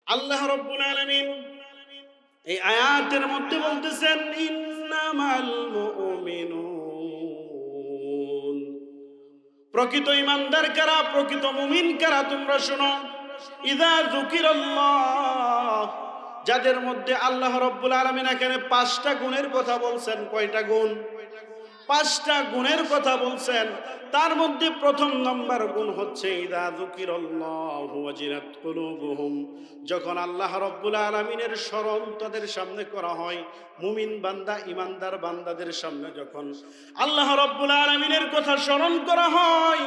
আল্লাহ রাব্বুল আলামিন এই আয়াতের মধ্যে বলতেছেন, ইন্নামাল মুমিনুন, প্রকৃত ঈমানদার কারা, প্রকৃত মুমিন কারা তোমরা শোনো। ইযা যুকিরাল্লাহ, যাদের মধ্যে আল্লাহ রাব্বুল আলামিন এখানে 5টা গুণের কথা বলছেন। কয়টা গুণ? 5টা গুণের কথা বলছেন। তার মধ্যে প্রথম নম্বর গুণ হচ্ছে ইযা যুকিরাল্লাহু ওয়াজিলাত কুলুবুহুম, যখন আল্লাহ রাব্বুল আলামিনের স্মরণ তাদের সামনে করা হয়। মুমিন বান্দা, ঈমানদার বান্দাদের সামনে যখন আল্লাহ রাব্বুল আলামিনের কথা স্মরণ করা হয়,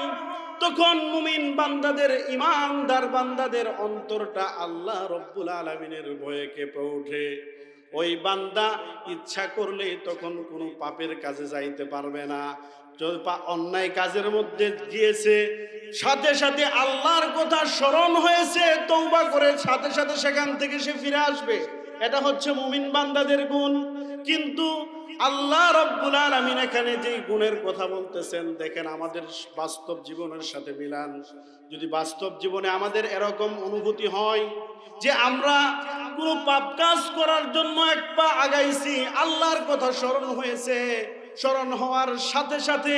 তখন মুমিন বান্দাদের, ঈমানদার বান্দাদের অন্তরটা আল্লাহ রাব্বুল আলামিনের ভয়ে কেঁপে ওঠে। ওই বান্দা ইচ্ছা করলে তখন কোনো পাপের কাজে যাইতে পারবে না। যদি অন্যায় কাজের মধ্যে গিয়েছে, সাথে সাথে আল্লাহর কথা স্মরণ হয়েছে, তওবা করে সাথে সাথে সেখান থেকে সে ফিরে আসবে। এটা হচ্ছে মুমিন বান্দাদের গুণ। কিন্তু আল্লাহ রাব্বুল আলামিন এখানে যেই গুণের কথা বলতেছেন, দেখেন আমাদের বাস্তব জীবনের সাথে মিলান। যদি বাস্তব জীবনে আমাদের এরকম অনুভূতি হয় যে আমরা কোনো পাপ কাজ করার জন্য এক পা আগাইছি, আল্লাহর কথা স্মরণ হয়েছে, স্মরণ হওয়ার সাথে সাথে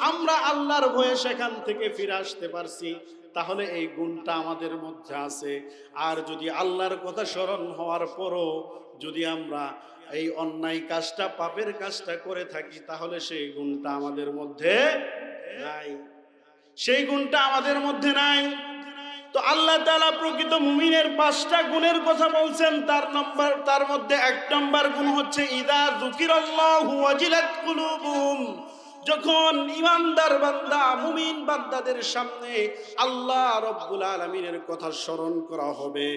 আমরা আল্লাহর ভয়ে সেখান থেকে ফিরে আসতে পারছি, তাহলে এই গুণটা আমাদের মধ্যে আছে। আর যদি আল্লাহর কথা স্মরণ হওয়ার পরও যদি আমরা এই অন্যায় কাজটা, পাপের কাজটা করে থাকি, তাহলে সেই গুণটা আমাদের মধ্যে নাই। সেই গুণটা আমাদের মধ্যে নাই। তো আল্লাহ তাআলা প্রকৃত মুমিনের 5টা গুণের কথা বলছেন। তার মধ্যে 1 নম্বর গুণ হচ্ছে ইযা যুকিরাল্লাহু ওয়াজিলাত কুলুবুহুম, যখন ঈমানদার বান্দা, মুমিন বান্দাদের সামনে আল্লাহ রাব্বুল আলামিনের কথা স্মরণ করা হবে,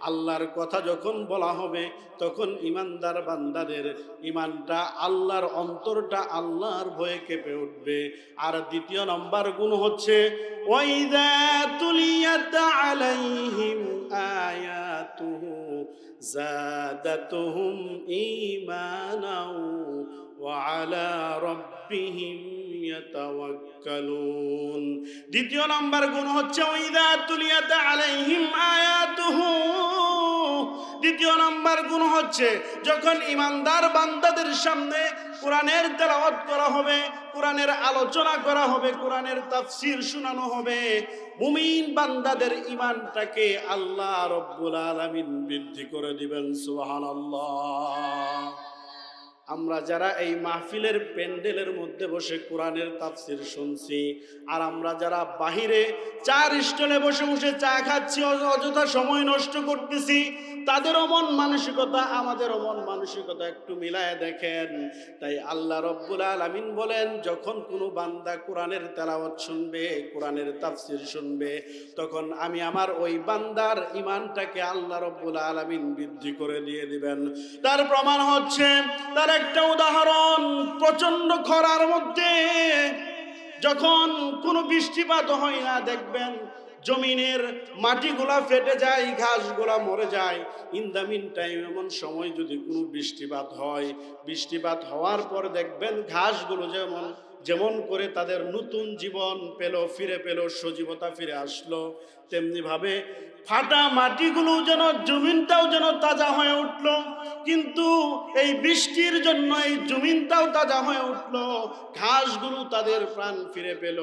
আল্লাহর কথা যখন বলা হবে, তখন ঈমানদার বান্দাদের ঈমানটা, আল্লাহর অন্তরটা আল্লাহর ভয়ে কেঁপে উঠবে। আর 2 নম্বর গুণ হচ্ছে ওয়াইযা তুলিয়াত আলাইহিম আয়াতুহু যাদাতুহুম ঈমানাও ওয়া আলা রাব্বিহিম ইয়াতাওয়াক্কালুন। 2 নম্বর গুণ হচ্ছে ওয়াইযা তুলিয়াত আলাইহিম আয়াতুহু, 2 নম্বর গুণ হচ্ছে যখন ঈমানদার বান্দাদের সামনে কোরআনের তেলাওয়াত করা হবে, কোরআনের আলোচনা করা হবে, কোরআনের তাফসীর শোনানো হবে, মুমিন বান্দাদের ঈমানটাকে আল্লাহ রাব্বুল আলামিন বৃদ্ধি করে দিবেন। সুবহানাল্লাহ। আমরা যারা এই মাহফিলের প্যান্ডেলের মধ্যে বসে কোরআনের তাফসীর শুনছি, আর আমরা যারা বাহিরে চার স্টলে বসে বসে চা খাচ্ছি, অযথা সময় নষ্ট করতেছি, তাদেরও মন মানসিকতা আমাদেরও মন মানসিকতা একটু মিলায় দেখেন। তাই আল্লাহ রাব্বুল আলামিন বলেন, যখন কোনো বান্দা কোরআনের তেলাওয়াত শুনবে, কোরআনের তাফসীর শুনবে, তখন আমি আমার ওই বান্দার ঈমানটাকে আল্লাহ রাব্বুল আলামিন বৃদ্ধি করে দিয়ে দিবেন। তার প্রমাণ হচ্ছে, তার একটা উদাহরণ, প্রচন্ড খরার মধ্যে যখন কোনো বৃষ্টিপাত হয় না, দেখবেন জমিনের মাটিগুলা ফেটে যায়, ঘাসগুলা মরে যায়। ইন দ্য মিন টাইম, এমন সময় যদি কোনো বৃষ্টিপাত হয়, বৃষ্টিপাত হওয়ার পর দেখবেন ঘাসগুলো যেমন করে তাদের নতুন জীবন পেল, ফিরে পেল, সজীবতা ফিরে আসলো, তেমনি ভাবে ফাটা মাটিগুলো যেন, জমিনটাও যেন তাজা হয়ে উঠলো। কিন্তু এই বৃষ্টির জন্য এই জমিনটাও তাজা হয়ে উঠলো, ঘাসগুলো তাদের প্রাণ ফিরে পেল।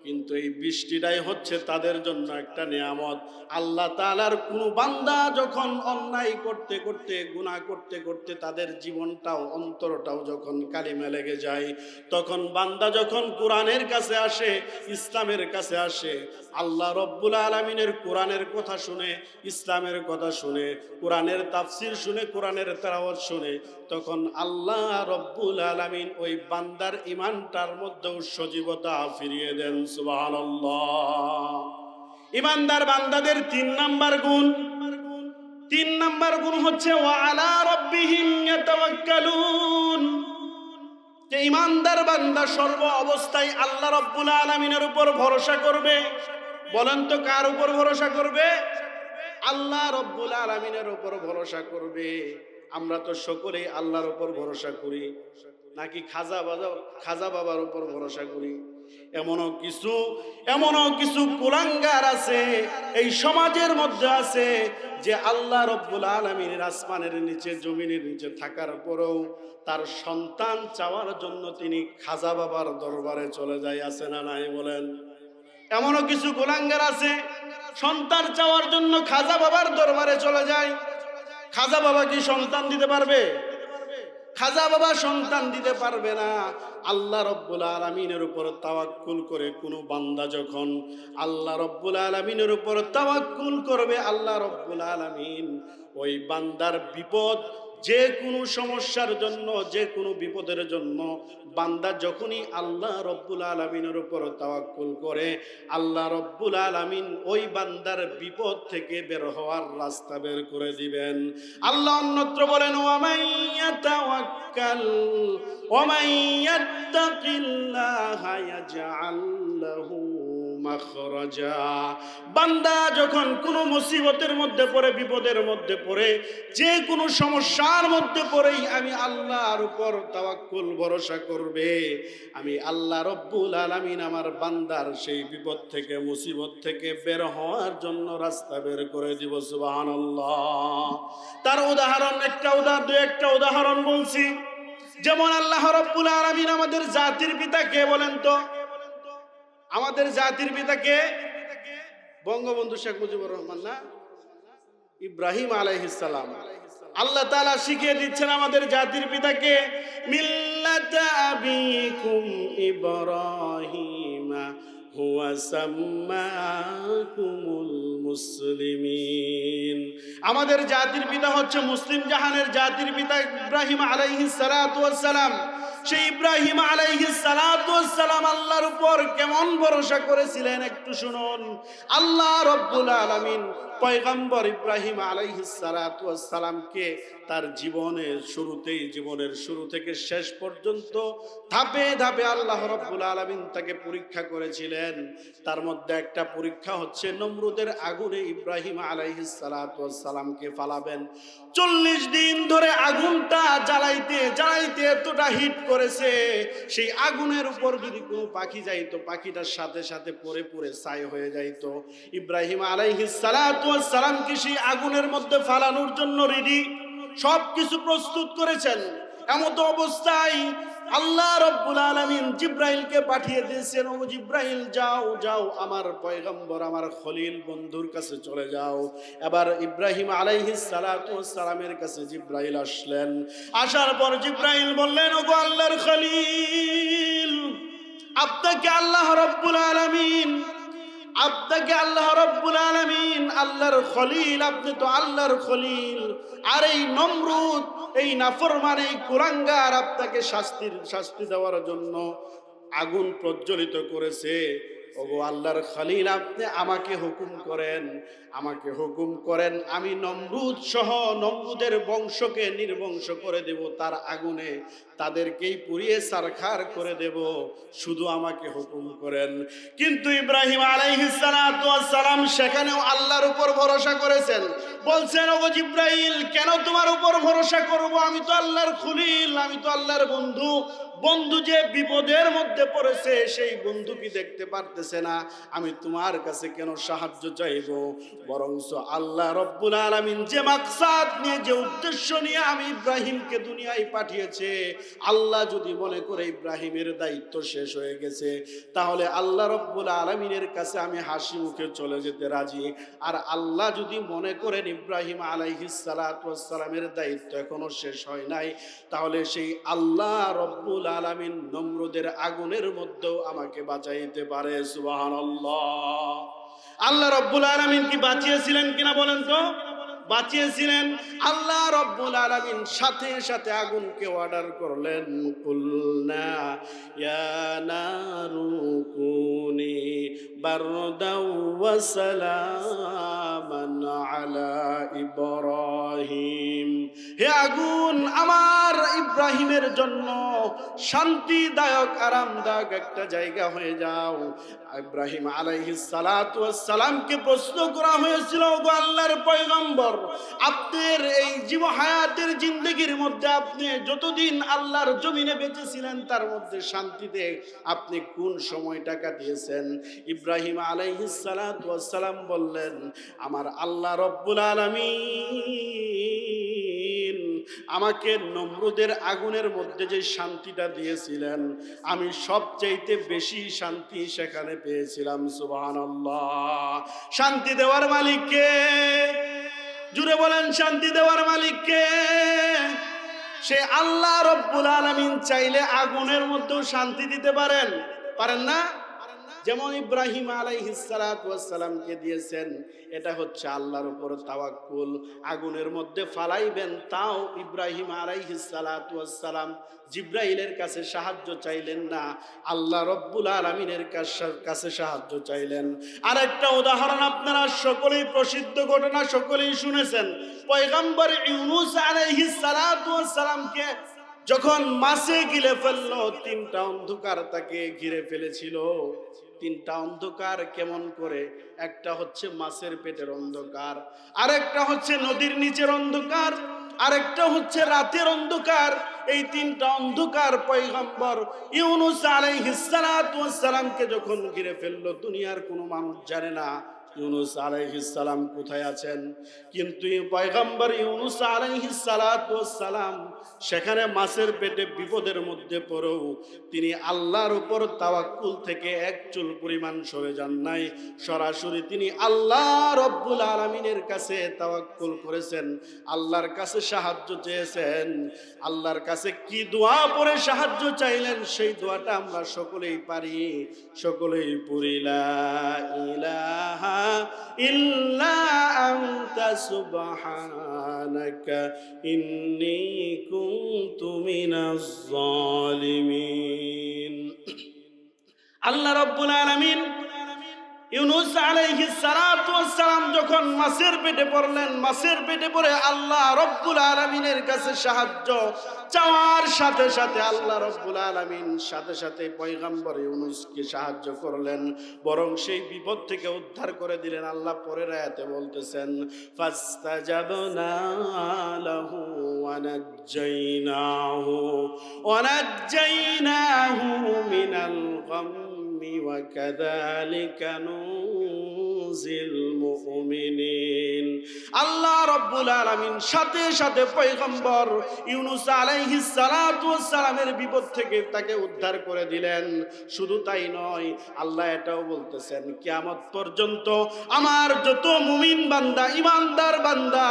কিন্তু এই বৃষ্টিটাই হচ্ছে তাদের জন্য একটা নিয়ামত। আল্লাহ তাআলার কোন বান্দা যখন অন্যায় করতে করতে, গুনাহ করতে করতে তাদের জীবনটাও, অন্তরটাও যখন কালিমা লেগে যায়, তখন বান্দা যখন কোরআনের কাছে আসে, ইসলামের কাছে আসে, আল্লাহ রব্বুল আলামিনের কোরআনের কথা শুনে, ইসলামের কথা শুনে, কোরআনের তাফসীর শুনে, কোরআনের তেলাওয়াত শুনে, তখন আল্লাহ রব্বুল আলামিন ওই বান্দার ঈমানটার মধ্যে সজীবতা ফিরিয়ে দেন। সুবহানাল্লাহ। ঈমানদার বান্দাদের 3 নাম্বার গুণ, 3 নাম্বার গুণ হচ্ছে ওয়া আলা রাব্বিহিম ইয়াতাওয়াক্কালুন, যে ঈমানদার বান্দা সর্ব অবস্থায় আল্লাহ রাব্বুল আলামিনের উপর ভরসা করবে। বলেন তো কার উপর ভরসা করবে? আল্লাহ রাব্বুল আলামিনের উপর ভরসা করবে। আমরা তো সকলেই আল্লাহর উপর ভরসা করি, নাকি খাজা বাবার উপর ভরসা করি? এমনও কিছু কুলাঙ্গার আছে এই সমাজের মধ্যে আছে যে আল্লাহ রব্বুল আলামিনের আসমানের নিচে জমিনের নিচে থাকার পরেও তার সন্তান চাওয়ার জন্য তিনি খাজা বাবার দরবারে চলে যায়, আছে না নাই বলেন? এমনও কিছু কুলাঙ্গার আছে সন্তান চাওয়ার জন্য খাজা বাবার দরবারে চলে যায়। খাজা বাবা কি সন্তান দিতে পারবে? খাজা বাবা সন্তান দিতে পারবে না। আল্লাহ রব্বুল আলামিনের উপর তাওয়াক্কুল করে কোনো বান্দা যখন আল্লাহ রব্বুল আলামিনের উপর তাওয়াক্কুল করবে, আল্লাহ রব্বুল আলামিন ওই বান্দার বিপদ, যে কোনো সমস্যার জন্য, যে কোনো বিপদের জন্য বান্দা যখনই আল্লাহ রব্বুল আলামিনের উপর তাওয়াক্কুল করে, আল্লাহ রব্বুল আলামিন ওই বান্দার বিপদ থেকে বের হওয়ার রাস্তা বের করে দিবেন। আল্লাহ অন্যত্র বলেন, ওয়ামান ইয়াত্তাকিল্লাহা ইয়াজআল লাহু মাখরাজা। বান্দা যখন কোনো মুসিবতের মধ্যে পড়ে, বিপদের মধ্যে পড়ে, যে কোনো সমস্যার মধ্যে পড়েই আমি আল্লাহর উপর তাওয়াক্কুল ভরসা করবে, আমি আল্লাহ রব্বুল আলামিন আমার বান্দার সেই বিপদ থেকে, মুসিবত থেকে বের হওয়ার জন্য রাস্তা বের করে দিব। সুবহানাল্লাহ। তার উদাহরণ দু একটা উদাহরণ বলছি। যেমন আল্লাহ রব্বুল আলামিন আমাদের জাতির পিতা কে বলেন তো? আমাদের জাতির পিতাকে বঙ্গবন্ধু শেখ মুজিবুর রহমান না? ইব্রাহিম আলাইহিস সালাম। আল্লাহ তাআলা শিখিয়ে দিচ্ছেন আমাদের জাতির পিতাকে, মিল্লাতা আবিকুম ইব্রাহিম হুয়া সাম্মাকুমুল মুসলিমিন। আমাদের জাতির পিতা হচ্ছে মুসলিম জাহানের জাতির পিতা ইব্রাহিম আলাইহিস সালাতু ওয়াস সালাম। সেই ইব্রাহিম আলাইহিস সালাতু ওয়াস সালাম আল্লাহর উপর কেমন ভরসা করেছিলেন একটু শুনুন। আল্লাহ রব্বুল আলামিন পয়গম্বর ইব্রাহিম আলাইহিস সালাতু ওয়াস সালামকে তার জীবনের শুরু থেকে শেষ পর্যন্ত ধাপে ধাপে আল্লাহ রব্বুল আলামিন তাকে পরীক্ষা করেছিলেন। তার মধ্যে একটা পরীক্ষা হচ্ছে নমরুদের আগুনে ইব্রাহিম আলাইহিস সালাতু ওয়াস সালামকে ফালাবেন। 40 দিন ধরে আগুনটা জ্বালাইতে এতটা হিট করেছে, সেই আগুনের উপর যদি কোনো পাখি যাইতো, পাখিটার সাথে সাথে পড়ে ছাই হয়ে যাইতো। ইব্রাহিম আলাইহিস সালাতু ওয়াস সালাম কি সেই আগুনের মধ্যে ফালানোর জন্য রেডি, সবকিছু প্রস্তুত করেছেন। এমত অবস্থায় আল্লাহ রব্বুল আলামিন জিব্রাইলকে পাঠিয়ে দিয়েছেন, ও জিব্রাইল যাও আমার পয়গম্বর, আমার খলিল বন্ধুর কাছে চলে যাও। এবার ইব্রাহিম আলাইহিস সালাতু ওয়াস সালামের কাছে জিব্রাইল আসলেন। আসার পর জিব্রাইল বললেন, ওগো আল্লাহর খলিল, আপনাকে আল্লাহ রব্বুল আলামিন আল্লাহর খলিল, আপনি তো আল্লাহর খলিল। আর এই নমরুদ, এই নাফরমান, এই কুলাঙ্গার আপনাকে শাস্তি দেওয়ার জন্য আগুন প্রজ্বলিত করেছে। ওগো আল্লাহর খলিল, আপনি আমাকে হুকুম করেন, আমি নমরুদ সহ নমরুদের বংশকে নির্বংশ করে দেব, তার আগুনে তাদেরকেই পুড়িয়ে ছারখার করে দেব, শুধু আমাকে হুকুম করেন। কিন্তু ইব্রাহিম আলাইহিস সালাতু ওয়াস সালাম সেখানেও আল্লাহর উপর ভরসা করেছেন। বলছেন, ওগো জিব্রাইল, কেন তোমার উপর ভরসা করব? আমি তো আল্লাহর খলিল, আমি তো আল্লাহর বন্ধু যে বিপদের মধ্যে পড়েছে সেই বন্ধু কি দেখতে পারতেছে না? আমি তোমার কাছে কেন সাহায্য চাইব? বরঞ্চ আল্লাহ রব্বুল আলামিন যে মাকসাদ নিয়ে, যে উদ্দেশ্য নিয়ে আমি ইব্রাহিমকে দুনিয়ায় পাঠিয়েছে, আল্লাহ যদি মনে করে ইব্রাহিমের দায়িত্ব শেষ হয়ে গেছে, তাহলে আল্লাহ রব্বুল আলামিনের কাছে আমি হাসি মুখে চলে যেতে রাজি। আর আল্লাহ যদি মনে করেন ইব্রাহিম আলাইহিস সালাতু ওয়াস সালামের দায়িত্ব এখনো শেষ হয় নাই, তাহলে সেই আল্লাহ রব্বুল আলামিন নমরুদের আগুনের মধ্যেও আমাকে বাঁচাইতে পারে। সুবহানাল্লাহ। আল্লাহ রব্বুল আলামিন কি বাঁচিয়েছিলেন কিনা বলেন তো? বাঁচিয়েছিলেন। আল্লাহ রব্বুল আলামিন সাথে সাথে আগুনকে অর্ডার করলেন, কুলনা ইয়া নারু কুনি বারদাও ওয়া সালামান আলা ইব্রাহিম। হে আগুন, আমার ইব্রাহিমের জন্য শান্তিদায়ক আরামদায়ক একটা জায়গা হয়ে যাও। ইব্রাহিম আলাইহিস সালাতু ওয়াস সালামকে প্রশ্ন করা হয়েছিল, গো আল্লাহর পয়গম্বর, আপনার এই জীব হায়াতের জিন্দেগির মধ্যে আপনি যতদিন আল্লাহর জমিনে বেঁচে ছিলেন তার মধ্যে শান্তিতে আপনি কোন সময়টা কাটিয়েছেন? ইব্রাহিম আলাইহিস সালাতু ওয়াস সালাম বললেন, আমার আল্লাহ রব্বুল আলামিন আমাকে নমরুদের আগুনের মধ্যে যে শান্তিটা দিয়েছিলেন, আমি সবচাইতে বেশি শান্তি সেখানে পেয়েছিলাম। সুবহানাল্লাহ। শান্তি দেওয়ার মালিক কে? জুড়ে বলেন, শান্তি দেওয়ার মালিক কে? সে আল্লাহ রব্বুল আলামিন চাইলে আগুনের মধ্যেও শান্তি দিতে পারেন, পারেন না? যেমন ইব্রাহিম আলাইহিস সালাতু ওয়াস সালামকে দিয়েছেন, এটা হচ্ছে আল্লাহর উপর তাওয়াক্কুল। আগুনের মধ্যে ফালাইবেন, তাও ইব্রাহিম আলাইহিস সালাতু ওয়াস সালাম জিব্রাইলের কাছে সাহায্য চাইলেন না, আল্লাহ রব্বুল আলামিনের কাছে সাহায্য চাইলেন। আরেকটা উদাহরণ আপনারা সকলেই প্রসিদ্ধ ঘটনা সকলেই শুনেছেন, পয়গম্বর ইউনূস আলাইহিস সালাতু ওয়াস সালামকে যখন মাছে গিলে ফেললো, তিনটা অন্ধকার তাকে ঘিরে ফেলেছিল। তিনটা অন্ধকার কেমন করে? একটা হচ্ছে মাছের পেটের অন্ধকার, আরেকটা হচ্ছে নদীর নিচের অন্ধকার, আরেকটা হচ্ছে রাতের অন্ধকার। এই তিনটা অন্ধকার পয়গম্বর ইউনূস আলাইহিস সালাতু ওয়াস সালামকে যখন ঘিরে ফেললো, দুনিয়ার কোনো মানুষ জানে না ইউনূস আলাইহিস সালাম কোথায় আছেন, কিন্তু পয়গম্বর ইউনূস আলাইহিস সালাতু ওয়াস সালাম সেখানে মাছের পেটে বিপদের মধ্যে পড়েও তিনি আল্লাহর উপর তাওয়াক্কুল থেকে এক চুল পরিমাণ সরে যান নাই। সরাসরি তিনি আল্লাহ রব্বুল আলামিনের কাছে তাওয়াক্কুল করেছেন, আল্লাহর কাছে সাহায্য চেয়েছেন। আল্লাহর কাছে কি দোয়া পড়ে সাহায্য চাইলেন, সেই দোয়াটা আমরা সকলেই পারি, সকলেই পড়ি। লা ইলাহা ইল্লা আনতা সুবহানাকা ইন্নী কুনতু মিনাজ জালিমিন। আল্লাহ রাব্বুল আলামিন ইউনূস আলাইহিস সালাতু ওয়াস সালাম যখন মাছের পেটে পড়লেন, মাছের পেটে পড়ে আল্লাহ রব্বুল আলামিনের কাছে সাহায্য চাওয়ার সাথে সাথে আল্লাহ রব্বুল আলামিন সাথে সাথে পয়গম্বর ইউনূসকে সাহায্য করলেন, বরং সেই বিপদ থেকে উদ্ধার করে দিলেন। আল্লাহ পরের আয়াতে বলতেছেন, ফাস্তাজাবনা লাহু ওয়া নাজ্জাইনাহু মিনাল গাম্মি ওয়া কাযালিকা নুজিল মুমিনিন। আল্লাহ রব্বুল আলামিন সাথে সাথে পয়গম্বর ইউনূস আলাইহিস সালাতু ওয়াস সালামের বিপদ থেকে তাকে উদ্ধার করে দিলেন। শুধু তাই নয়, আল্লাহ এটাও বলতেছেন, কিয়ামত পর্যন্ত আমার যত মুমিন বান্দা, ইমানদার বান্দা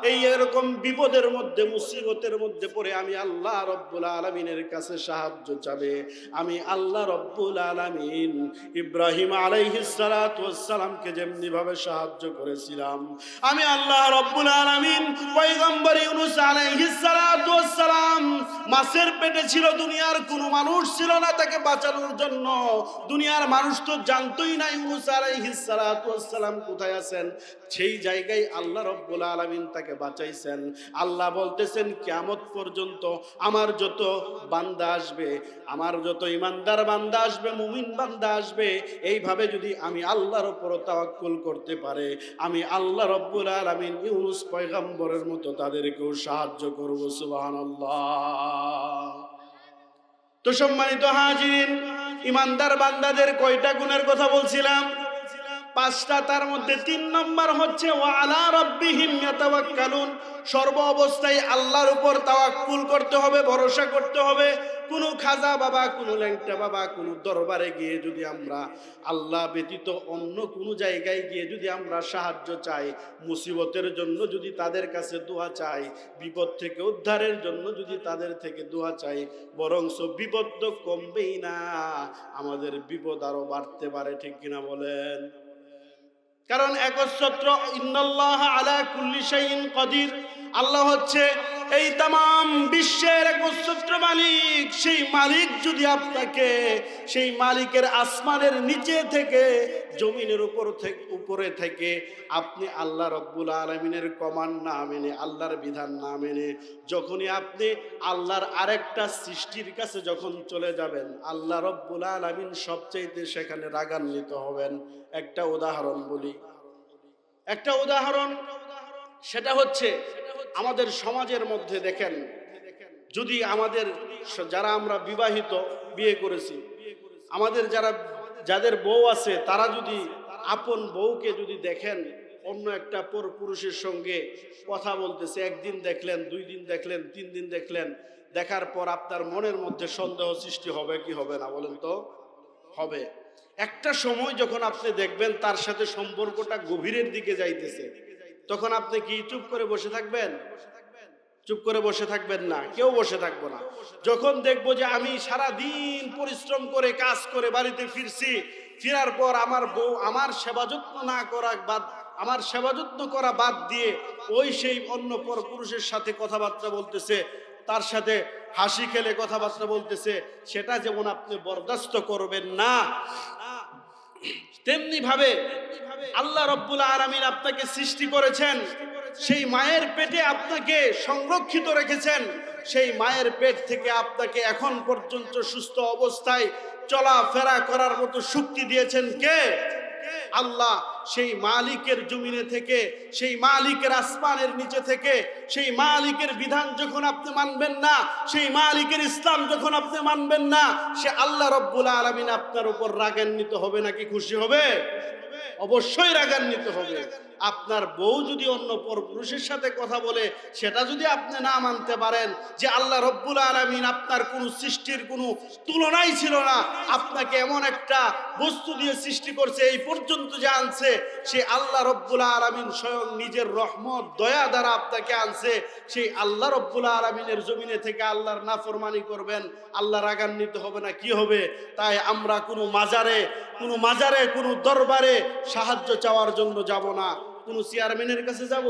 এই এরকম বিপদের মধ্যে, মুসিবতের মধ্যে পড়ে আমি আল্লাহ রব্বুল আলামিনের কাছে সাহায্য চাবে, আমি আল্লাহ রব্বুল আলামিন ইব্রাহিম আলাইহিস সালাতু ওয়াস সালামকে যেমনি ভাবে সাহায্য করেছিলাম, আমি আল্লাহ রব্বুল আলামিন পয়গম্বর ইউনূস আলাইহিস সালাতু ওয়াস সালাম মাছের পেটে ছিল, দুনিয়ার কোনো মানুষ ছিল না তাকে বাঁচানোর জন্য। দুনিয়ার মানুষ তো জানতোই না ইউনূস আলাইহিস সালাতু ওয়াস সালাম কোথায় আছেন। সেই জায়গায় আল্লাহ রব্বুল আলামিন তাকে বাঁচাইছেন। আল্লাহ বলতেছেন, কিয়ামত পর্যন্ত আমার যত বান্দা আসবে, আমার যত ইমানদার বান্দা আসবে, মুমিন বান্দা আসবে, এইভাবে যদি আমি আল্লাহর উপর তাওয়াক্কুল করতে পারে, আমি আল্লাহ রব্বুল আলামিন ইউনূস পয়গম্বরের মতো তাদেরকেও সাহায্য করব। সুবহানাল্লাহ। তো সম্মানিত হাজিরিন, ইমানদার বান্দাদের কয়টা গুণের কথা বলছিলাম? 5টা। তার মধ্যে 3 নম্বর হচ্ছে ওয়া আলা রাব্বিহিম ইয়াতাওয়াক্কালুন। সর্ব অবস্থায় আল্লাহর উপর তাওয়াক্কুল করতে হবে, ভরসা করতে হবে। কোনো খাজা বাবা, কোনো ল্যাংটা বাবা, কোনো দরবারে গিয়ে যদি আমরা আল্লাহ ব্যতীত অন্য কোনো জায়গায় গিয়ে যদি আমরা সাহায্য চাই, মুসিবতের জন্য যদি তাদের কাছে দোয়া চাই, বিপদ থেকে উদ্ধারের জন্য যদি তাদের থেকে দোয়া চাই, বরঞ্চ বিপদ তো কমবেই না, আমাদের বিপদ আরো বাড়তে পারে। ঠিক কিনা বলেন? কারণ একচ্ছত্র ইন্নাল্লাহ আলা কুল্লি শাইইন কাদির, আল্লাহ হচ্ছে এই তামাম বিশ্বের একচ্ছত্র মালিক, সেই মালিক যদি আপনাকে সেই মালিকের আসমানের নিচে থেকে জমিনের উপরে থেকে আপনি আল্লাহ রব্বুল আলামিনের কমান্ড না মেনে, আল্লাহর বিধান না মেনে যখনই আপনি আল্লাহর আরেকটা সৃষ্টির কাছে যখন চলে যাবেন, আল্লাহ রব্বুল আলামিন সবচাইতে সেখানে রাগান্বিত হবেন। একটা উদাহরণ বলি, একটা উদাহরণ, সেটা হচ্ছে আমাদের সমাজের মধ্যে দেখেন, যদি আমাদের যারা আমরা বিবাহিত, বিয়ে করেছি, আমাদের যাদের বউ আছে, তারা যদি আপন বউকে যদি দেখেন অন্য একটা পরপুরুষের সঙ্গে কথা বলতেছে, একদিন দেখলেন, 2 দিন দেখলেন, 3 দিন দেখলেন, দেখার পর আপনার মনের মধ্যে সন্দেহ সৃষ্টি হবে কি হবে না? বলেন তো, হবে। একটা সময় যখন আপনি দেখবেন তার সাথে সম্পর্কটা গভীরের দিকে যাইতেছে, তখন আপনি কি চুপ করে বসে থাকবেন? চুপ করে বসে থাকবেন না, কেউ বসে থাকবো না। যখন দেখবো যে আমি সারা দিন পরিশ্রম করে কাজ করে বাড়িতে ফিরছি, ফেরার পর আমার বউ আমার সেবা যত্ন না করা বাদ, আমার সেবা যত্ন করা বাদ দিয়ে ওই সেই অন্য পরপুরুষের সাথে কথাবার্তা বলতেছে, তার সাথে হাসি খেলে কথাবার্তা বলতেছে, সেটা যেমন আপনি বরদাস্ত করবেন না, তেমনি ভাবে আল্লাহ রব্বুল আলামিন আপনাকে সৃষ্টি করেছেন, সেই মায়ের পেটে আপনাকে সংরক্ষিত রেখেছেন, সেই মায়ের পেট থেকে আপনাকে এখন পর্যন্ত সুস্থ অবস্থায় চলাফেরা করার মতো শক্তি দিয়েছেন কে? আল্লাহ। সেই মালিকের জমিনে থেকে, সেই মালিকের আসমানের নিচে থেকে, সেই মালিকের বিধান যখন আপনি মানবেন না, সেই মালিকের ইসলাম যখন আপনি মানবেন না, সে আল্লাহ রব্বুল আলামিন আপনার উপর রাগান্বিত হবে নাকি খুশি হবে? অবশ্যই রাগান্বিত হবে। আপনার বউ যদি অন্য পরপুরুষের সাথে কথা বলে, সেটা যদি আপনি না মানতে পারেন যে আল্লাহ রব্বুল আলামিন আপনার কোন সৃষ্টির কোনো তুলনাই ছিল না, আপনাকে এমন একটা বস্তু দিয়ে সৃষ্টি করছে, এই পর্যন্ত যে আনছে, সে আল্লাহ রব্বুল আলামিন স্বয়ং নিজের রহমত দয়া দ্বারা আপনাকে আনছে, সেই আল্লাহ রব্বুল আলামিনের জমিনে থেকে আল্লাহর নাফরমানি করবেন, আল্লাহ রাগান্বিত হবে না কি হবে? তাই আমরা কোনো মাজারে কোনো দরবারে সাহায্য চাওয়ার জন্য যাব না, কোনো চেয়ারম্যানের কাছে যাব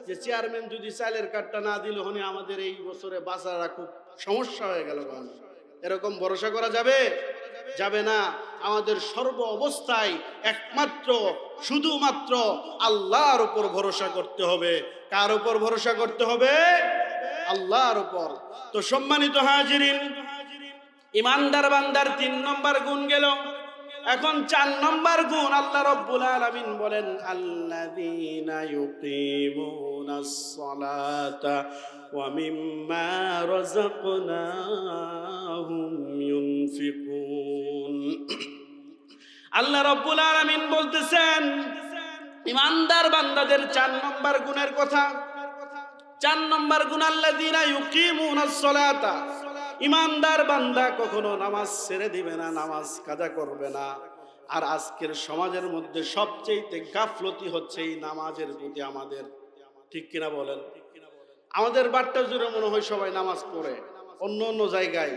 যে চেয়ারম্যান যদি চালের কার্ডটা না দিলে হনে আমাদের এই বছরে বাঁচারা খুব সমস্যা হয়ে গেল, এরকম ভরসা করা যাবে? যাবে না। আমাদের সর্ব অবস্থায় একমাত্র শুধুমাত্র আল্লাহর উপর ভরসা করতে হবে। কার উপর ভরসা করতে হবে? আল্লাহর উপর। তো সম্মানিত হাজিরিন, ইমানদার বান্দার 3 নম্বর গুণ গেল। এখন 4 নম্বর গুণ আল্লাহ রব্বুল আলামিন বলেন, আল্লাযীনা ইউকিমুনাস সালাতা ওয়া মিম্মা রাযাকনাহুম ইউনফিকুন। আল্লাহ রব্বুল আলামিন বলতেছেন ইমানদার বান্দাদের 4 নম্বর গুণের কথা। 4 নম্বর গুণ, আল্লাযীনা ইউকিমুনাস সালাতা, ইমানদার বান্দা কখনো নামাজ ছেড়ে দিবে না, নামাজ কাজা করবে না। আর আজকের সমাজের মধ্যে সবচেয়ে গাফলতি হচ্ছে এই নামাজের প্রতি আমাদের, ঠিক কিনা বলেন? আমাদের বাড়িটা জুড়ে মনে হয় সবাই নামাজ পড়ে, অন্য অন্য জায়গায়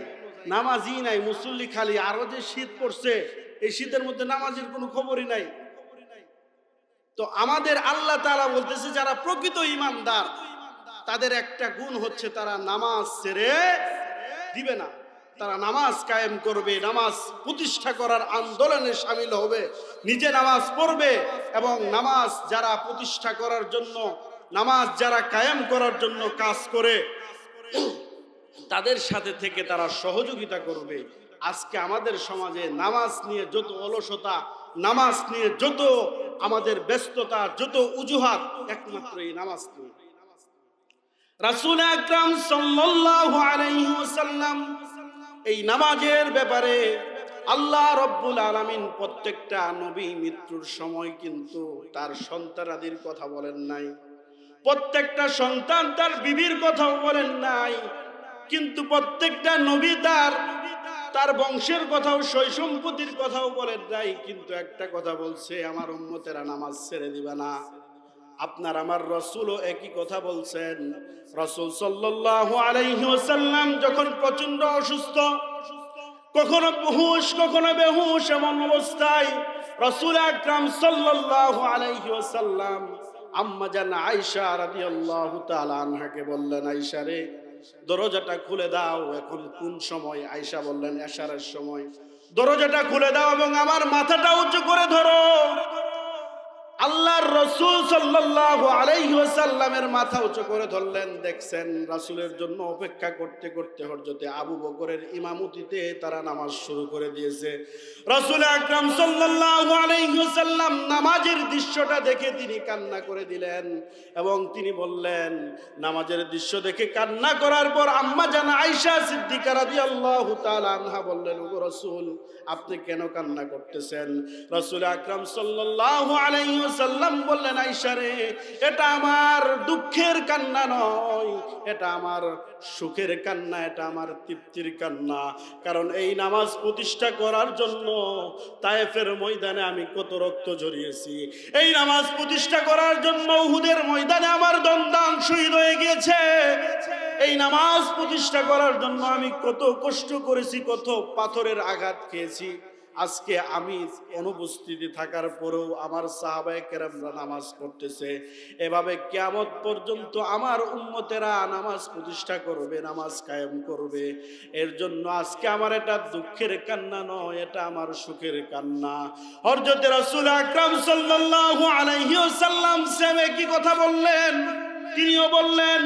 নামাজই নাই, মুসল্লি খালি। আরো যে শীত পড়ছে, এই শীতের মধ্যে নামাজের কোনো খবরই নাই। তো আমাদের আল্লাহ তাআলা বলতেছে যারা প্রকৃত ইমানদার তাদের একটা গুণ হচ্ছে তারা নামাজ ছেড়ে দিবে না, তারা নামাজ কায়েম করবে, নামাজ প্রতিষ্ঠা করার আন্দোলনে শামিল হবে, নিজে নামাজ পড়বে এবং নামাজ যারা প্রতিষ্ঠা করার জন্য, নামাজ যারা কায়েম করার জন্য কাজ করে তাদের সাথে থেকে তারা সহযোগিতা করবে। আজকে আমাদের সমাজে নামাজ নিয়ে যত অলসতা, নামাজ নিয়ে যত আমাদের ব্যস্ততা, যত অজুহাত, একমাত্র এই নামাজ নিয়ে। রাসূল আকরাম সাল্লাল্লাহু আলাইহি ওয়াসাল্লাম এই নামাজের ব্যাপারে আল্লাহ রব্বুল আলামিন প্রত্যেকটা নবী মৃত্যুর সময় কিন্তু তার সন্তানাদির কথা বলেন নাই, প্রত্যেকটা সন্তান তার বিবির কথাও বলেন নাই, কিন্তু প্রত্যেকটা নবী তার বংশের কথাও, সয় সম্পত্তির কথাও বলেন নাই, কিন্তু একটা কথা বলছে, আমার উম্মতেরা নামাজ ছেড়ে দিবে না। আপনার আমার রাসূলও একই কথা বলছেন। রাসূল সাল্লাল্লাহু আলাইহি ওয়াসাল্লাম যখন প্রচন্ড অসুস্থ, কখনো হুঁশ কখনো বেহুশ এমন অবস্থায় রাসূল আকরাম সাল্লাল্লাহু আলাইহি ওয়াসাল্লাম আম্মা জান আয়েশা রাদিয়াল্লাহু তাআলা আনহাকে বললেন, আয়েশা রে, দরজাটা খুলে দাও। এখন কোন সময়? আয়েশা বললেন, এশারের সময়। দরজাটা খুলে দাও এবং আমার মাথাটা উঁচু করে ধরো। আল্লাহর রাসূল সাল্লাল্লাহু আলাইহি ওয়াসাল্লামের মাথা উঁচু করে ধরলেন। দেখছেন, রাসূলের জন্য অপেক্ষা করতে করতে হযরতে আবু বকরের ইমামতিতে তারা নামাজ শুরু করে দিয়েছে। রাসূল আকরাম সাল্লাল্লাহু আলাইহি ওয়াসাল্লাম নামাজের দৃশ্যটা দেখে তিনি কান্না করে দিলেন এবং তিনি বললেন, নামাজের দৃশ্য দেখে কান্না করার পর আম্মা জান আয়েশা সিদ্দিকা রাদিয়াল্লাহু তাআলা আনহা বললেন, ওগো রাসূল, আপনি কেন কান্না করতেছেন? রাসূল আকরাম সাল্লাল্লাহু আলাইহি ওয়াসাল্লাম বললেন, আয়েশা রে, এটা আমার দুঃখের কান্না নয়, এটা আমার সুখের কান্না, এটা আমার তৃপ্তির কান্না। কারণ এই নামাজ প্রতিষ্ঠা করার জন্য তায়েফের ময়দানে আমি কত রক্ত ঝরিয়েছি। এই নামাজ প্রতিষ্ঠা করার জন্য উহুদের ময়দানে আমার দন্দান শহীদ হয়ে গিয়েছে। এই নামাজ প্রতিষ্ঠা করার জন্য আমি কত কষ্ট করেছি, কত পাথরের আঘাত খেয়েছি। আজকে আমি অনুপস্থিতি থাকার পরেও আমার সাহাবায়ে কেরামরা নামাজ পড়তেছে। এভাবে কিয়ামত পর্যন্ত আমার উম্মতেরা নামাজ প্রতিষ্ঠা করবে, নামাজ কায়েম করবে। এর জন্য আজকে আমার এটা দুঃখের কান্না নয়, এটা আমার সুখের কান্না। হযরত রাসূল আকরাম সাল্লাল্লাহু আলাইহি ওয়াসাল্লাম সেমে কি কথা বললেন? তিনিও বললেন,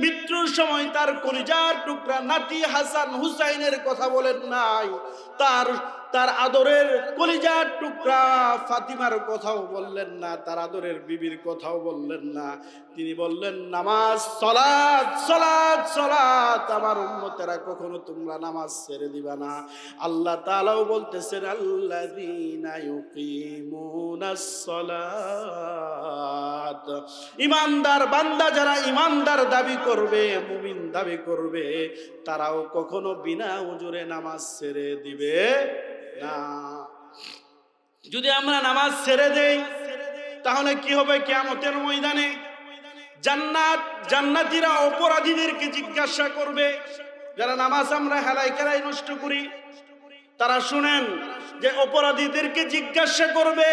মৃত্যুর সময় তার কলিজার টুকরা নাতি হাসান হুসাইনের কথা বলেন নাই, তার আদরের কলিজার টুকরা ফাতিমার কথাও বললেন না, তার আদরের বিবির কথাও বললেন না। তিনি বললেন, নামাজ, সালাত, সালাত, সালাত। আমার উম্মতেরা কখনো তোমরা নামাজ ছেড়ে দিবা না। আল্লাহ তাআলাও বলতেছেন, আল্লাযীনা ইউকিমুনাস সালাত। ঈমানদার বান্দা যারা ঈমানদার দাবি করবে, মুমিন দাবি করবে, তারাও কখনো বিনা উজুরে নামাজ ছেড়ে দিবে না। যদি আমরা নামাজ ছেড়ে দেই তাহলে কি হবে? কিয়ামতের ময়দানে জান্নাতীরা অপরাধীদেরকে জিজ্ঞাসা করবে। যারা নামাজ আমরা হেলাই খেলাই নষ্ট করি, তারা শুনেন যে অপরাধীদেরকে জিজ্ঞাসা করবে,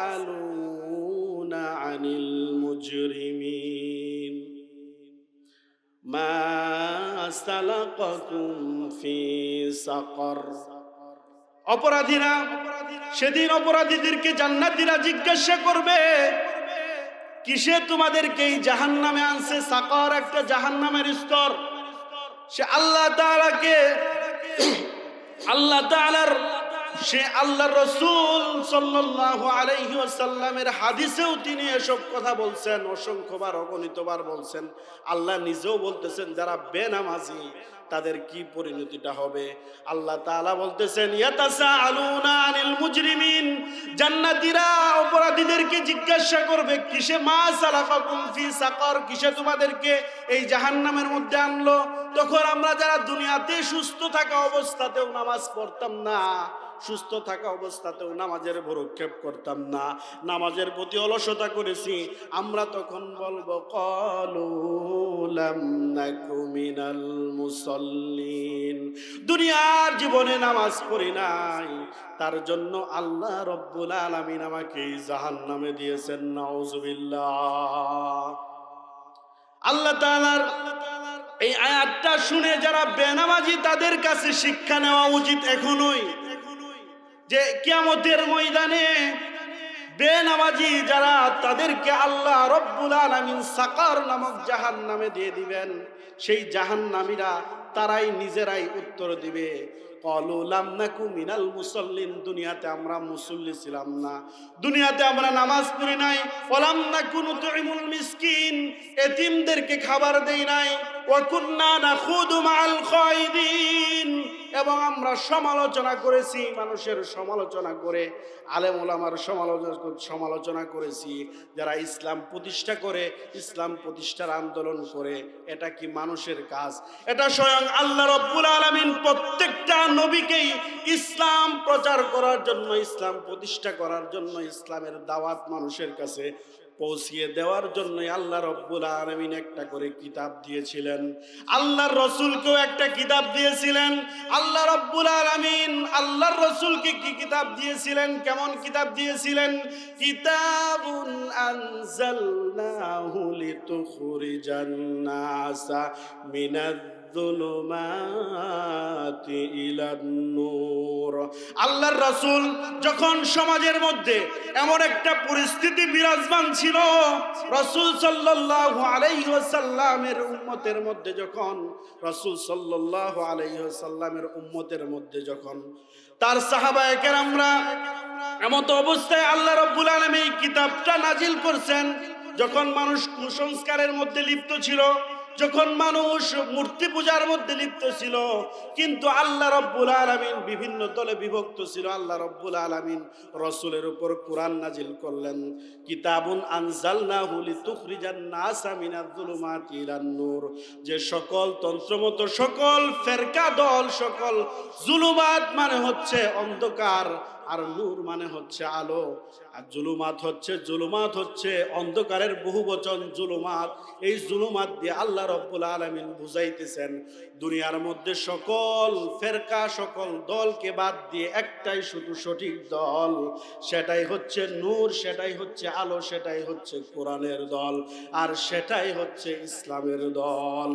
ইয়াতাসাআলুনা আনিল মুজরিমিন মা সালাকাকুম ফি সাকার। অপরাধীরা সেদিন অপরাধীদেরকে জান্নাতীরা জিজ্ঞাসা করবে, কিসে তোমাদেরকে এই জাহান্নামে আনছে? সাকার একটা জাহান্নামের স্তর। সে আল্লাহ আল্লাহর রাসূল সাল্লাল্লাহু আলাইহি ওয়াসাল্লামের হাদিসেও তিনি এসব কথা বলছেন, অসংখ্যবার অগণিতবার বলছেন। আল্লাহ নিজেও বলতেছেন, যারা বেনামাজি তাদের কি পরিণতিটা হবে। আল্লাহ তাআলা বলতেছেন, ইয়াতাসাআলুনা আনিল মুজরিমিন। জান্নাতীরা অপরাধীদেরকে জিজ্ঞাসা করবে, কিসে মা সালাকাকুম ফি সাকার, কিসে তোমাদেরকে এই জাহান্নামের মধ্যে আনলো? তখন আমরা যারা দুনিয়াতে সুস্থ থাকা অবস্থাতেও নামাজ পড়তাম না, সুস্থ থাকা অবস্থাতেও নামাজের ভরক্ষেপ করতাম না, নামাজের প্রতি অলসতা করেছি, আমরা তখন বলবো, ক্বালু লাম নাকু মিনাল মুসাল্লিন। দুনিয়ার জীবনে নামাজ পড়ি নাই, তার জন্য আল্লাহ রব্বুল আলামিন আমাকে এই জাহান্নামে দিয়েছেন। নাউজুবিল্লাহ। আল্লাহ তাআলার এই আয়াতটা শুনে যারা বেনামাজি তাদের কাছে শিক্ষা নেওয়া উচিত এখনোই, যে কিয়ামতের ময়দানে বেনামাজি যারা, তাদেরকে আল্লাহ রব্বুল আলামিন সাকার নামক জাহান্নামে দিয়ে দিবেন। সেই জাহান্নামীরা তারাই নিজেরাই উত্তর দিবে, ক্বালু লাম নাকু মিনাল মুসাল্লিন। দুনিয়াতে আমরা মুসল্লি ছিলাম না, দুনিয়াতে আমরা নামাজ পড়ি নাই। ওয়ালাম নাকু নুতইমুল মিসকিন, এতিমদেরকে খাবার দেই নাই। ওয়া কুন্না নাখুদু মাআল খায়দিন, এবং আমরা সমালোচনা করেছি, মানুষের সমালোচনা করে, আলেম ওলামার সমালোচনা করেছি। যারা ইসলাম প্রতিষ্ঠা করে, ইসলাম প্রতিষ্ঠার আন্দোলন করে, এটা কি মানুষের কাজ? এটা স্বয়ং আল্লাহ রব্বুল আলামিন প্রত্যেকটা নবীকেই ইসলাম প্রচার করার জন্য, ইসলাম প্রতিষ্ঠা করার জন্য, ইসলামের দাওয়াত মানুষের কাছে পৌঁছিয়ে দেওয়ার জন্য আল্লাহ রব্বুল আলামিন একটা করে কিতাব দিয়েছিলেন। আল্লাহর রাসূলকেও একটা কিতাব দিয়েছিলেন। আল্লাহ রব্বুল আলামিন আল্লাহর রাসূলকে কি কিতাব দিয়েছিলেন, কেমন কিতাব দিয়েছিলেন? কিতাবুন আনজালনাহু লিতুখরিজান নাসা মিনাজ যুলুমাতি ইলান নূর। আল্লাহর রাসূল যখন সমাজের মধ্যে এমন একটা পরিস্থিতি বিরাজমান ছিল, রাসূল সাল্লাল্লাহু আলাইহি ওয়াসাল্লামের উম্মতের মধ্যে যখন রাসূল সাল্লাল্লাহু আলাইহি ওয়াসাল্লামের উম্মতের মধ্যে যখন তার সাহাবায়ে কেরামরা এমত অবস্থায় আল্লাহ রাব্বুল আলামিন এই কিতাবটা নাজিল করছেন, যখন মানুষ কুসংস্কারের মধ্যে লিপ্ত ছিল, যখন মানুষ মূর্তি পূজার মধ্যে লিপ্ত ছিল, কিন্তু আল্লাহ রাব্বুল আলামিন বিভিন্ন দলে বিভক্ত ছিল, আল্লাহ রাব্বুল আলামিন রাসূলের উপর কোরআন নাজিল করলেন। কিতাবুন আনজালনাহু লিতুখরিজান নাসা মিনাজ যুলুমাতি ইলান নূর। যে সকল তন্ত্রমত, সকল ফেরকা দল, সকল জুলুমাত মানে হচ্ছে অন্ধকার, আর নূর মানে হচ্ছে আলো। আর জুলুমাত হচ্ছে অন্ধকারের বহুবচন জুলুমাত। এই জুলুমাত দিয়ে আল্লাহ রাব্বুল আলামিন বুঝাইতেছেন দুনিয়ার মধ্যে সকল ফেরকা, সকল দলকে বাদ দিয়ে একটাই শুধু সঠিক দল, সেটাই হচ্ছে নূর, সেটাই হচ্ছে আলো, সেটাই হচ্ছে কোরআনের দল, আর সেটাই হচ্ছে ইসলামের দল।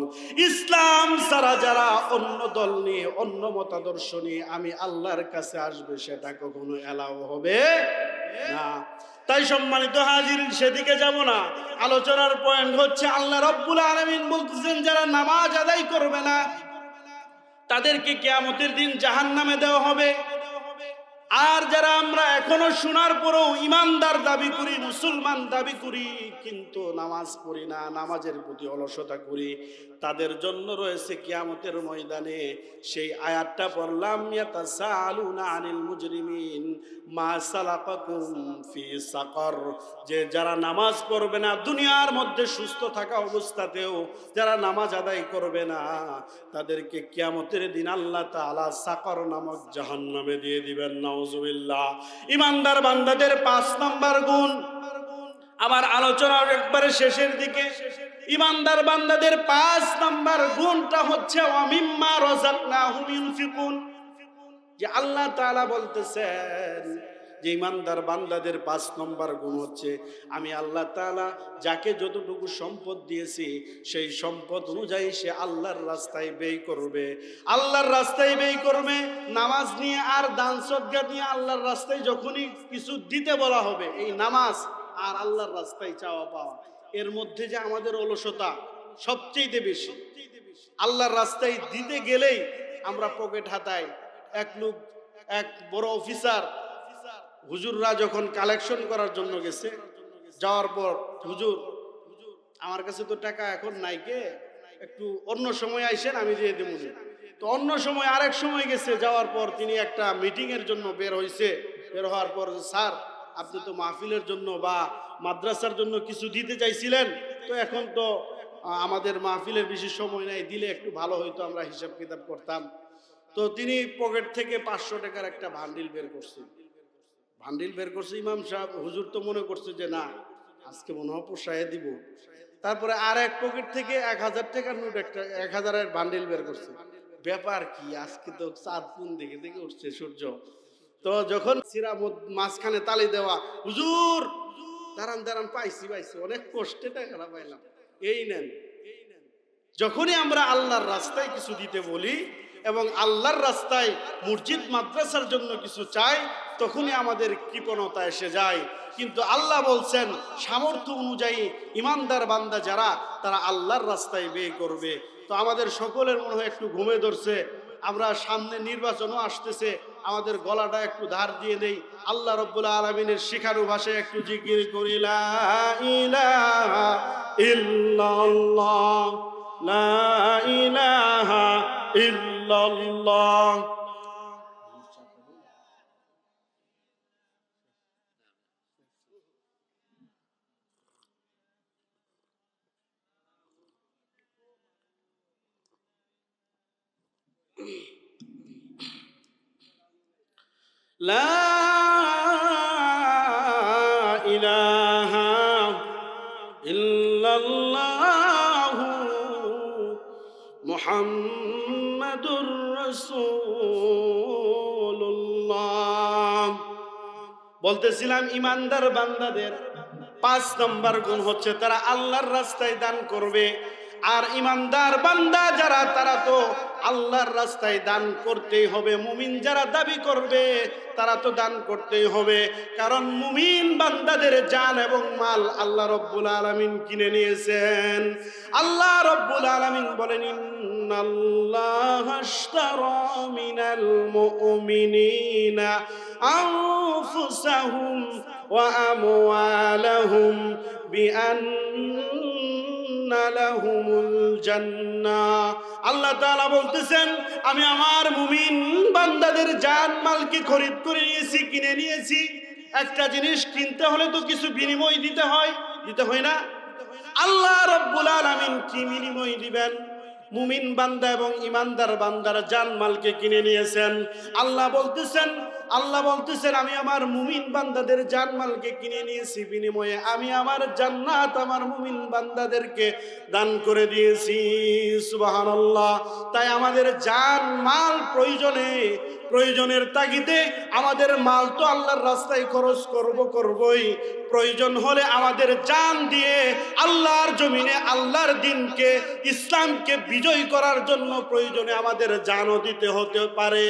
ইসলাম ছাড়া যারা অন্য দল নিয়ে, অন্য মতাদর্শ নিয়ে আমি আল্লাহর কাছে আসবে, সেটা কখনো এলাও হবে না। তাই সম্মানিত হাজিরিন, সেদিকে যাব না। আলোচনার পয়েন্ট হচ্ছে আল্লাহ রাব্বুল আলামিন বলতেছেন যারা নামাজ আদায় করবে না তাদেরকে কিয়ামতের দিন জাহান্নামে দেওয়া হবে। আর যারা আমরা এখনো শোনার পরেও ইমানদার দাবি করি, মুসলমান দাবি করি, কিন্তু নামাজ পড়ি না, নামাজের প্রতি অলসতা করি, তাদের জন্য রয়েছে কিয়ামতের ময়দানে সেই আয়াতটা পড়লাম, ইয়াতাসাআলুনা আনিল মুজরিমিন মা সালাকাকুম ফি সাকর। যে যারা নামাজ পড়বে না, দুনিয়ার মধ্যে সুস্থ থাকা অবস্থাতেও যারা নামাজ আদায় করবে না, তাদেরকে কিয়ামতের দিন আল্লাহ তাআলা সাকর নামক জাহান্নামে দিয়ে দিবেন। নাউজুবিল্লাহ। ইমানদার বান্দাদের 5 নাম্বার গুণ। আমার আলোচনার একবারে শেষের দিকে, ইমানদার বান্দাদের 5 নাম্বার গুণটা হচ্ছে ওয়ামিম্মা রাযাকনাহুম ইউনফিকুন। যে আল্লাহ তাআলা বলতেছেন যে ইমানদার বান্দাদের 5 নম্বর গুণ হচ্ছে আমি আল্লাহ তাআলা যাকে যতটুকু সম্পদ দিয়েছি সেই সম্পদ অনুযায়ী সে আল্লাহর রাস্তায় ব্যয় করবে, আল্লাহর রাস্তায় ব্যয় করবে। নামাজ নিয়ে আর দান সদকা নিয়ে আল্লাহর রাস্তায় যখনই কিছু দিতে বলা হবে, এই নামাজ আর আল্লাহর রাস্তায় চাওয়া পাওয়া, এর মধ্যে যে আমাদের অলসতা সবচেয়ে বেশি। আল্লাহর রাস্তায় দিতে গেলেই আমরা পকেট হাতাই। এক বড় অফিসার হুজুররা যখন কালেকশন করার জন্য গেছে, যাওয়ার পর হুজুর আমার কাছে তো টাকা এখন নাই, কে একটু অন্য সময় আইসেন আমি দিয়ে দেবো। তো অন্য সময় আরেক সময় গেছে, যাওয়ার পর তিনি একটা মিটিং এর জন্য বের হয়েছে, বের হওয়ার পর স্যার আপনি তো মাহফিলের জন্য বা মাদ্রাসার জন্য কিছু দিতে চাইছিলেন, তো এখন তো আমাদের মাহফিলের বেশি সময় নাই, দিলে একটু ভালো হইতো, আমরা হিসাব কিতাব করতাম। তো তিনি পকেট থেকে 500 টাকার একটা বান্ডিল বের করছে। ইমাম সাহেব হুজুর তো মনে করছে যে না আজকে মনে হয় পোষায় দিব। তারপরে আর এক পকেট থেকে 1000 টাকার নোট, একটা 1000-এর বান্ডিল বের করছে। ব্যাপার কি, আজকে তো চাঁদ কোন দিকে থেকে উঠছে সূর্য। তো যখন সিরা মাঝখানে তালি দেওয়া, হুজুর দাঁড়ান পাইছি অনেক কষ্টে টাকাটা পাইলাম, এই নেন। যখনই আমরা আল্লাহর রাস্তায় কিছু দিতে বলি এবং আল্লাহর রাস্তায় মসজিদ মাদ্রাসার জন্য কিছু চাই, তখনই আমাদের কৃপণতা এসে যায়। কিন্তু আল্লাহ বলছেন সামর্থ্য অনুযায়ী ইমানদার বান্দা যারা, তারা আল্লাহর রাস্তায় ব্যয় করবে। তো আমাদের সকলের মনে হয় একটু ঘুমে ধরছে, আমরা সামনে নির্বাচনও আসতেছে, আমাদের গলাটা একটু ধার দিয়ে দেই, আল্লাহ রাব্বুল আলামিনের শিখানো ভাষায় একটু জিকির করি, লা ইলাহা ইল্লাল্লাহ, লা ইলাহা ইল্লাল্লাহ। লা ইলাহা মুহাম্মাদুর রাসূলুল্লাহ। বলতেছিলাম ইমানদার বান্দাদের 5 নম্বর গুণ হচ্ছে তারা আল্লাহর রাস্তায় দান করবে। আর ইমানদার বান্দা যারা তারা তো আল্লাহর রাস্তায় দান করতেই হবে। মুমিন যারা দাবি করবে তারা তো দান করতেই হবে, কারণ মুমিন বান্দাদের জান এবং মাল আল্লাহ রব্বুল আলামিন কিনে নিয়েছেন। আল্লাহ রব্বুল আলামিন বলেন, ইন্নাল্লাহা আশতারা মিনাল মুমিনিনা আনফুসাহুম ওয়া আমওয়ালাহুম বিআন্না লাহুমুল জান্নাহ। আল্লাহ তাআলা বলতেছেন, আমি আমার মুমিন বান্দাদের জান মালকে খরিদ করে নিয়েছি, কিনে নিয়েছি। একটা জিনিস কিনতে হলে তো কিছু বিনিময় দিতে হয়, দিতে হয় না? আল্লাহ রাব্বুল আলামিন কি বিনিময় দিবেন? মুমিন বান্দা এবং ইমানদার বান্দার জান মালকে কিনে নিয়েছেন। আল্লাহ বলতেছেন আমি আমার মুমিন বান্দাদের জান মালকে কিনে নিয়েছি, বিনিময়ে আমি আমার জান্নাত আমার মুমিন বান্দাদেরকে দান করে দিয়েছি। সুবহানাল্লাহ। তাই আমাদের জান মাল প্রয়োজনের তাগিদে আমাদের মাল তো আল্লাহর রাস্তায় খরচ করবই। প্রয়োজন হলে আমাদের জান দিয়ে আল্লাহর জমিনে আল্লাহর দ্বীনকে, ইসলামকে বিজয় করার জন্য প্রয়োজনে আমাদের জানও দিতে হতে পারে।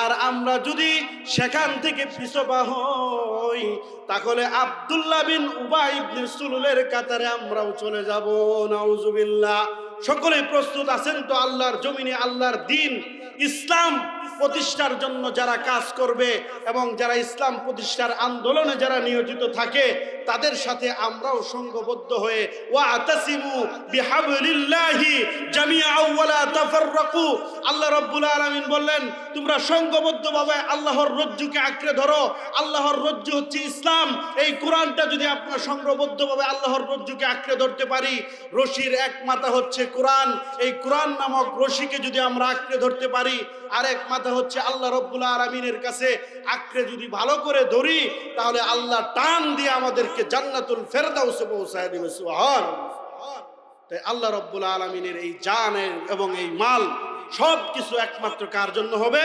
আর আমরা যদি সেখান থেকে পিছপা হই তাহলে আব্দুল্লাহ বিন উবাই ইবনে সুলুলের কাতারে আমরাও চলে যাব। নাউজুবিল্লাহ। সকলে প্রস্তুত আছেন তো আল্লাহর জমিনে আল্লাহর দ্বীন ইসলাম প্রতিষ্ঠার জন্য যারা কাজ করবে এবং যারা ইসলাম প্রতিষ্ঠার আন্দোলনে যারা নিয়োজিত থাকে তাদের সাথে আমরাও সংঘবদ্ধ হয়ে ওয়াতাসিমু বিহাবলিল্লাহি জামিআন ওয়া লা তাফাররাকু। আল্লাহ রাব্বুল আলামিন বললেন, তোমরা সংঘবদ্ধভাবে আল্লাহর রজ্জুকে আঁকড়ে ধরো। আল্লাহর রজ্জু হচ্ছে ইসলাম। এই কোরআনটা যদি আমরা সংঘবদ্ধভাবে আল্লাহর রজ্জুকে আঁকড়ে ধরতে পারি, রশির এক মাথা হচ্ছে কোরআন, এই কোরআন নামক রশিকে যদি আমরা আঁকড়ে ধরতে পারি, আরেক মাথা হচ্ছে আল্লাহ রাব্বুল আলামিনের কাছে আঁকড়ে যদি ভালো করে ধরি, তাহলে আল্লাহ টান দিয়ে আমাদেরকে জান্নাতুল ফেরদাউসে পৌঁছায় দিবে। সুবহানাল্লাহ। তাই আল্লাহ রাব্বুল আলামিনের এই জান এবং এই মাল সব কিছু একমাত্র কার জন্য হবে?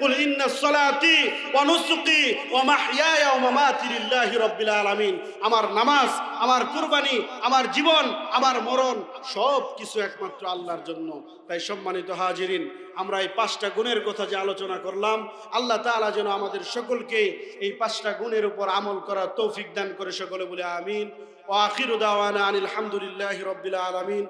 কুল ইন্না সলাতি ওয়া নুসুকি ওয়া মাহইয়ায়া ওয়া মামাতি লিল্লাহি রাব্বিল আলামিন। আমার নামাজ, আমার কুরবানি, আমার জীবন, আমার মরণ সব কিছু একমাত্র আল্লাহর জন্য। তাই সম্মানিত হাজিরিন, আমরা এই 5টা গুণের কথা যে আলোচনা করলাম, আল্লাহ তাআলা যেন আমাদের সকলকে এই 5টা গুণের উপর আমল করার তৌফিক দান করে। সকলে বলে আমিন। ওয়া আখিরু দাওয়ানা আনিল হামদুলিল্লাহি রাব্বিল আলামিন।